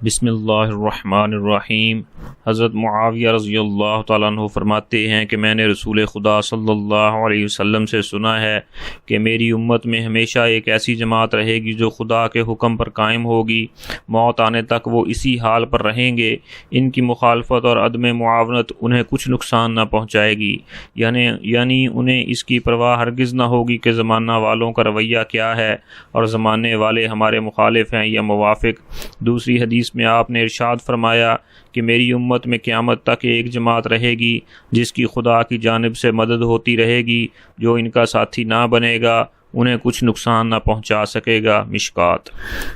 بسم اللہ الرحمن الرحیم۔ حضرت معاویہ رضی اللہ تعالیٰ عنہ فرماتے ہیں کہ میں نے رسول خدا صلی اللہ علیہ وسلم سے سنا ہے کہ میری امت میں ہمیشہ ایک ایسی جماعت رہے گی جو خدا کے حکم پر قائم ہوگی، موت آنے تک وہ اسی حال پر رہیں گے۔ ان کی مخالفت اور عدم معاونت انہیں کچھ نقصان نہ پہنچائے گی، یعنی انہیں اس کی پرواہ ہرگز نہ ہوگی کہ زمانہ والوں کا رویہ کیا ہے اور زمانے والے ہمارے مخالف ہیں یا موافق۔ دوسری حدیث میں آپ نے ارشاد فرمایا کہ میری امت میں قیامت تک ایک جماعت رہے گی جس کی خدا کی جانب سے مدد ہوتی رہے گی، جو ان کا ساتھی نہ بنے گا انہیں کچھ نقصان نہ پہنچا سکے گا۔ مشکات۔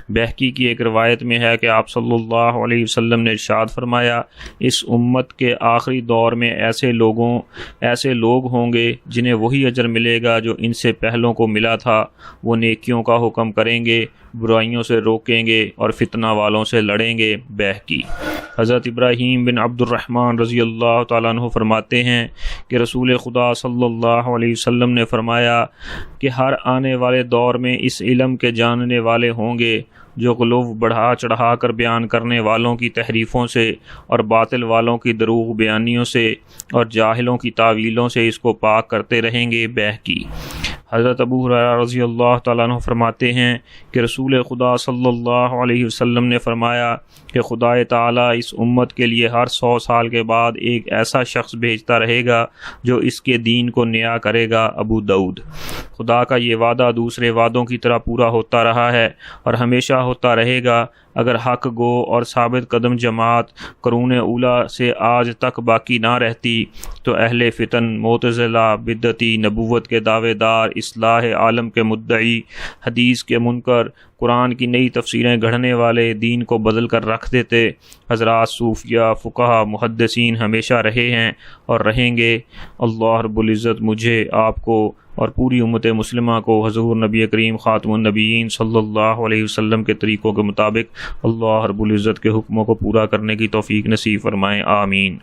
بہقی کی ایک روایت میں ہے کہ آپ صلی اللہ علیہ وسلم نے ارشاد فرمایا، اس امت کے آخری دور میں ایسے لوگ ہوں گے جنہیں وہی اجر ملے گا جو ان سے پہلوں کو ملا تھا۔ وہ نیکیوں کا حکم کریں گے، برائیوں سے روکیں گے اور فتنہ والوں سے لڑیں گے۔ بہقی۔ حضرت ابراہیم بن عبد الرحمن رضی اللہ تعالیٰ عنہ فرماتے ہیں کہ رسول خدا صلی اللہ علیہ وسلم نے فرمایا کہ ہر آنے والے دور میں اس علم کے جاننے والے ہوں گے جو غلو بڑھا چڑھا کر بیان کرنے والوں کی تحریفوں سے اور باطل والوں کی دروغ بیانیوں سے اور جاہلوں کی تعویلوں سے اس کو پاک کرتے رہیں گے۔ بہقی۔ حضرت ابو ہریرہ رضی اللہ تعالیٰ عنہ فرماتے ہیں کہ رسول خدا صلی اللہ علیہ وسلم نے فرمایا کہ خدا تعالیٰ اس امت کے لیے ہر 100 سال کے بعد ایک ایسا شخص بھیجتا رہے گا جو اس کے دین کو نیا کرے گا۔ ابو داؤد۔ خدا کا یہ وعدہ دوسرے وعدوں کی طرح پورا ہوتا رہا ہے اور ہمیشہ ہوتا رہے گا۔ اگر حق گو اور ثابت قدم جماعت قرون اولا سے آج تک باقی نہ رہتی تو اہل فتن، معتزلہ، بدعتی، نبوت کے دعوے دار، اصلاح عالم کے مدعی، حدیث کے منکر، قرآن کی نئی تفسیریں گھڑنے والے دین کو بدل کر رکھ دیتے۔ حضرات صوفیہ، فقہا، محدثین ہمیشہ رہے ہیں اور رہیں گے۔ اللہ رب العزت مجھے، آپ کو اور پوری امت مسلمہ کو حضور نبی کریم خاتم النبیین صلی اللہ علیہ وسلم کے طریقوں کے مطابق اللہ رب العزت کے حکموں کو پورا کرنے کی توفیق نصیب فرمائیں۔ آمین۔